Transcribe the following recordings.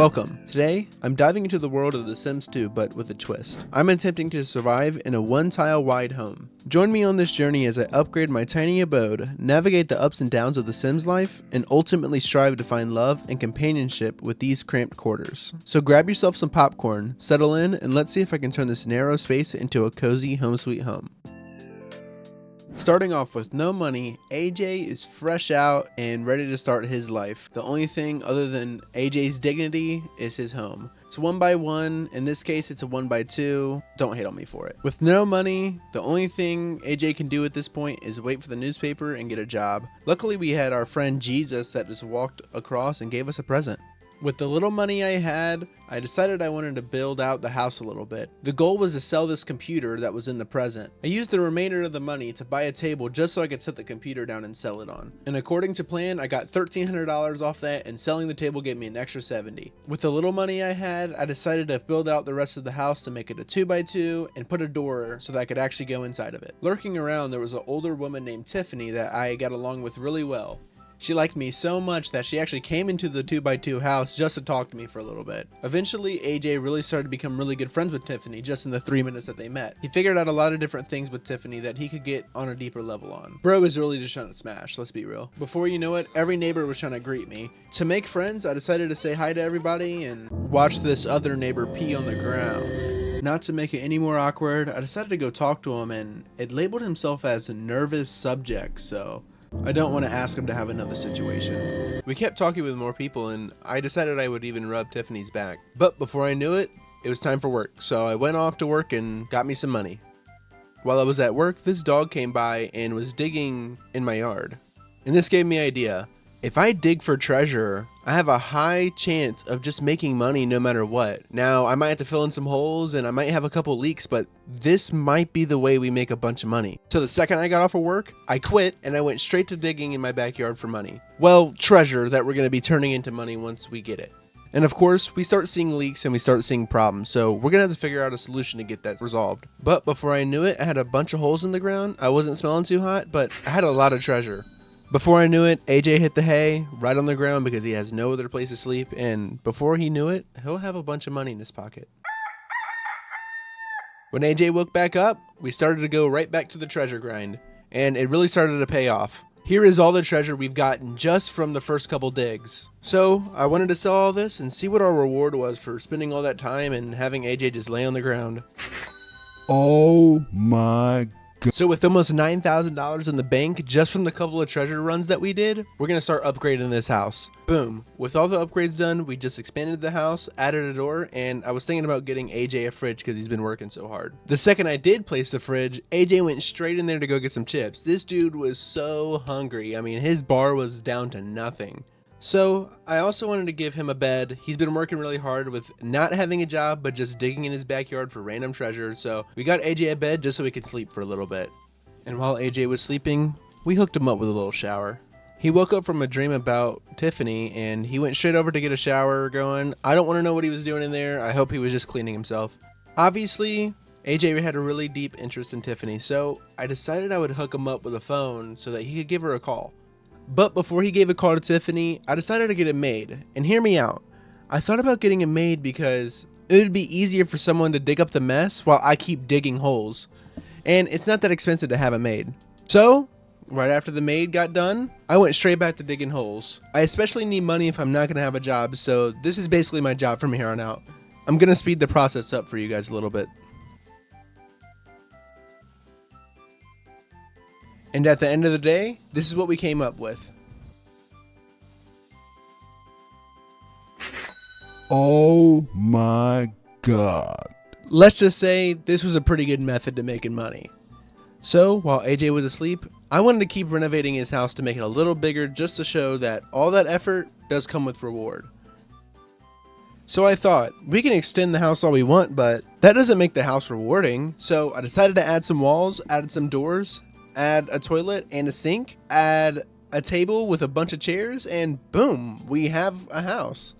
Welcome. Today, I'm diving into the world of The Sims 2, but with a twist. I'm attempting to survive in a one-tile wide home. Join me on this journey as I upgrade my tiny abode, navigate the ups and downs of The Sims life, and ultimately strive to find love and companionship with these cramped quarters. So grab yourself some popcorn, settle in, and let's see if I can turn this narrow space into a cozy home sweet home. Starting off with no money, AJ is fresh out and ready to start his life. The only thing other than AJ's dignity is his home. It's 1x1, in this case it's a 1x2, don't hate on me for it. With no money, the only thing AJ can do at this point is wait for the newspaper and get a job. Luckily we had our friend Jesus that just walked across and gave us a present. With the little money I had, I decided I wanted to build out the house a little bit. The goal was to sell this computer that was in the present. I used the remainder of the money to buy a table just so I could set the computer down and sell it on. And according to plan, I got $1,300 off that, and selling the table gave me an extra $70. With the little money I had, I decided to build out the rest of the house to make it a 2x2 and put a door so that I could actually go inside of it. Lurking around, there was an older woman named Tiffany that I got along with really well. She liked me so much that she actually came into the 2x2 house just to talk to me for a little bit. Eventually, AJ really started to become really good friends with Tiffany just in the 3 minutes that they met. He figured out a lot of different things with Tiffany that he could get on a deeper level on. Bro is really just trying to smash, let's be real. Before you know it, every neighbor was trying to greet me. To make friends, I decided to say hi to everybody and watch this other neighbor pee on the ground. Not to make it any more awkward, I decided to go talk to him, and it labeled himself as a nervous subject, so I don't want to ask him to have another situation. We kept talking with more people, and I decided I would even rub Tiffany's back. But before I knew it, it was time for work, so I went off to work and got me some money. While I was at work, this dog came by and was digging in my yard. And this gave me an idea. If I dig for treasure, I have a high chance of just making money no matter what. Now, I might have to fill in some holes and I might have a couple leaks, but this might be the way we make a bunch of money. So the second I got off of work, I quit and I went straight to digging in my backyard for money. Well, treasure that we're going to be turning into money once we get it. And of course, we start seeing leaks and we start seeing problems, so we're going to have to figure out a solution to get that resolved. But before I knew it, I had a bunch of holes in the ground. I wasn't smelling too hot, but I had a lot of treasure. Before I knew it, AJ hit the hay right on the ground because he has no other place to sleep, and before he knew it, he'll have a bunch of money in his pocket. When AJ woke back up, we started to go right back to the treasure grind, and it really started to pay off. Here is all the treasure we've gotten just from the first couple digs. So I wanted to sell all this and see what our reward was for spending all that time and having AJ just lay on the ground. Oh my God. So with almost $9,000 in the bank just from the couple of treasure runs that we did, we're going to start upgrading this house. Boom. With all the upgrades done, we just expanded the house, added a door, and I was thinking about getting AJ a fridge because he's been working so hard. The second I did place the fridge, AJ went straight in there to go get some chips. This dude was so hungry. I mean, his bar was down to nothing. So I also wanted to give him a bed. He's been working really hard with not having a job, but just digging in his backyard for random treasure. So we got AJ a bed just so he could sleep for a little bit. And while AJ was sleeping, we hooked him up with a little shower. He woke up from a dream about Tiffany and he went straight over to get a shower going. I don't want to know what he was doing in there. I hope he was just cleaning himself. Obviously, AJ had a really deep interest in Tiffany, so I decided I would hook him up with a phone so that he could give her a call. But before he gave a call to Tiffany, I decided to get a maid. And hear me out. I thought about getting a maid because it would be easier for someone to dig up the mess while I keep digging holes. And it's not that expensive to have a maid. So, right after the maid got done, I went straight back to digging holes. I especially need money if I'm not going to have a job, so this is basically my job from here on out. I'm going to speed the process up for you guys a little bit. And at the end of the day, this is what we came up with. Oh my God. Let's just say this was a pretty good method to making money. So while AJ was asleep, I wanted to keep renovating his house to make it a little bigger just to show that all that effort does come with reward. So I thought, we can extend the house all we want, but that doesn't make the house rewarding. So I decided to add some walls, added some doors, add a toilet and a sink, add a table with a bunch of chairs, and boom, we have a house.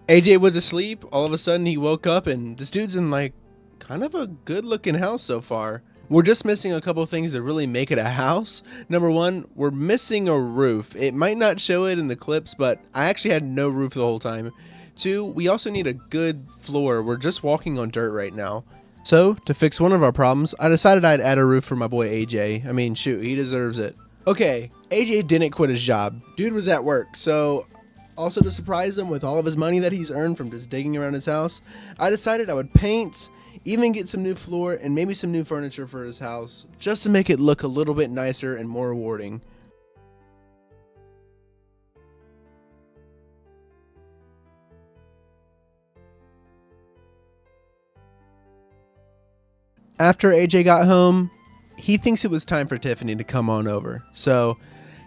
AJ was asleep. All of a sudden he woke up and this dude's in like kind of a good looking house so far. We're just missing a couple things to really make it a house. Number one, we're missing a roof. It might not show it in the clips, but I actually had no roof the whole time. 2, we also need a good floor. We're just walking on dirt right now. So, to fix one of our problems, I decided I'd add a roof for my boy AJ. I mean, shoot, he deserves it. Okay, AJ didn't quit his job. Dude was at work, so also to surprise him with all of his money that he's earned from just digging around his house, I decided I would paint, even get some new floor and maybe some new furniture for his house, just to make it look a little bit nicer and more rewarding. After AJ got home, he thinks it was time for Tiffany to come on over. So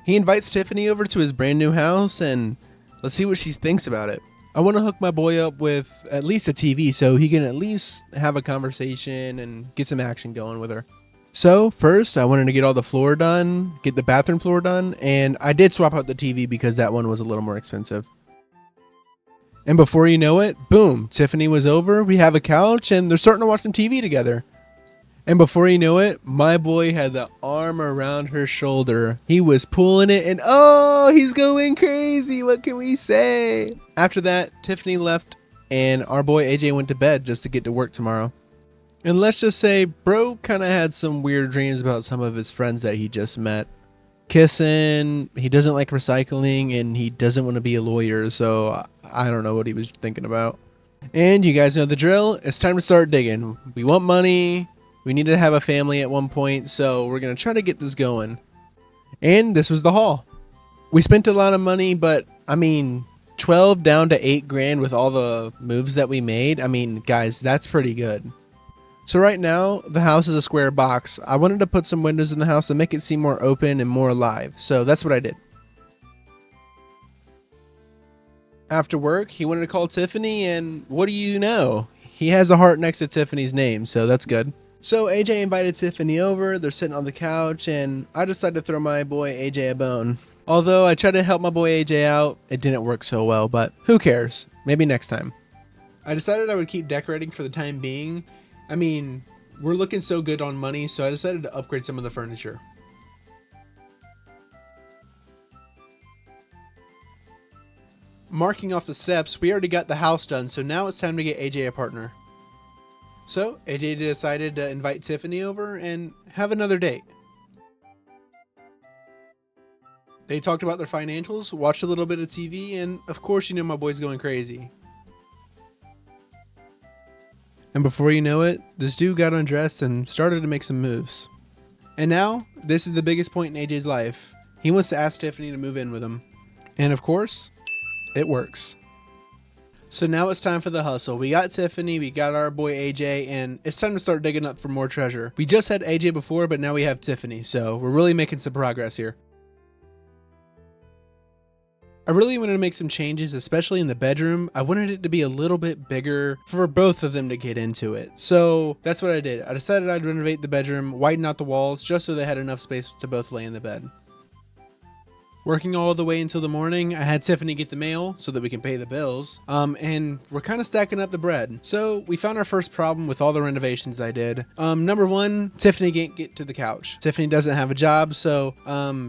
he invites Tiffany over to his brand new house, and let's see what she thinks about it. I want to hook my boy up with at least a TV so he can at least have a conversation and get some action going with her. So first, I wanted to get all the floor done, get the bathroom floor done, and I did swap out the TV because that one was a little more expensive. And before you know it, boom, Tiffany was over, we have a couch, and they're starting to watch some TV together. And before you know it, my boy had the arm around her shoulder. He was pulling it and oh, he's going crazy. What can we say? After that, Tiffany left and our boy AJ went to bed just to get to work tomorrow. And let's just say bro kind of had some weird dreams about some of his friends that he just met. Kissing, he doesn't like recycling, and he doesn't want to be a lawyer, so I don't know what he was thinking about. And you guys know the drill. It's time to start digging. We want money. We need to have a family at one point, so we're going to try to get this going. And this was the haul. We spent a lot of money, but I mean, 12 down to 8 grand with all the moves that we made. I mean, guys, that's pretty good. So right now, the house is a square box. I wanted to put some windows in the house to make it seem more open and more alive. So that's what I did. After work, he wanted to call Tiffany, and what do you know? He has a heart next to Tiffany's name, so that's good. So AJ invited Tiffany over, they're sitting on the couch, and I decided to throw my boy AJ a bone. Although I tried to help my boy AJ out, it didn't work so well, but who cares? Maybe next time. I decided I would keep decorating for the time being. I mean, we're looking so good on money, so I decided to upgrade some of the furniture. Marking off the steps, we already got the house done, so now it's time to get AJ a partner. So AJ decided to invite Tiffany over and have another date. They talked about their financials, watched a little bit of TV, and of course you know my boy's going crazy. And before you know it, this dude got undressed and started to make some moves. And now, this is the biggest point in AJ's life. He wants to ask Tiffany to move in with him. And of course, it works. So now it's time for the hustle. We got Tiffany, we got our boy AJ, and it's time to start digging up for more treasure. We just had AJ before, but now we have Tiffany, so we're really making some progress here. I really wanted to make some changes, especially in the bedroom. I wanted it to be a little bit bigger for both of them to get into it. So that's what I did. I decided I'd renovate the bedroom, widen out the walls, just so they had enough space to both lay in the bed. Working all the way until the morning, I had Tiffany get the mail so that we can pay the bills. And we're kind of stacking up the bread. So we found our first problem with all the renovations I did. Number one, Tiffany can't get to the couch. Tiffany doesn't have a job, so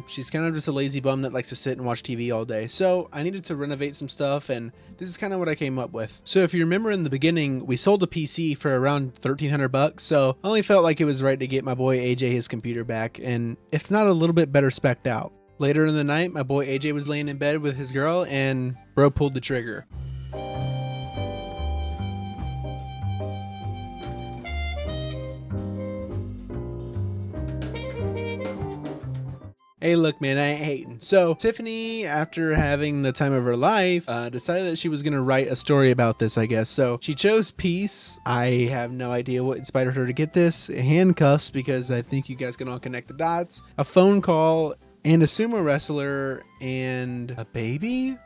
she's kind of just a lazy bum that likes to sit and watch TV all day. So I needed to renovate some stuff, and this is kind of what I came up with. So if you remember in the beginning, we sold a PC for around $1,300, so I only felt like it was right to get my boy AJ his computer back, and if not a little bit better spec'd out. Later in the night, my boy AJ was laying in bed with his girl, and bro pulled the trigger. Hey, look, man, I ain't hating. So Tiffany, after having the time of her life, decided that she was going to write a story about this, I guess. So she chose peace. I have no idea what inspired her to get this. Handcuffs, because I think you guys can all connect the dots. A phone call, and a sumo wrestler, and a baby?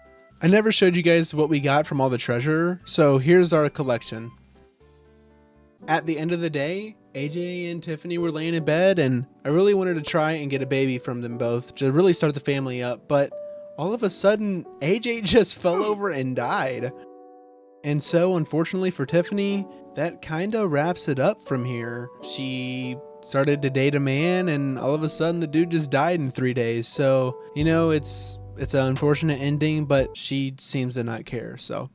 I never showed you guys what we got from all the treasure, so here's our collection. At the end of the day, AJ and Tiffany were laying in bed, and I really wanted to try and get a baby from them both to really start the family up, but all of a sudden, AJ just fell over and died. And so, unfortunately for Tiffany, that kinda wraps it up from here. She started to date a man, and all of a sudden the dude just died in 3 days. So, you know, it's an unfortunate ending, but she seems to not care, so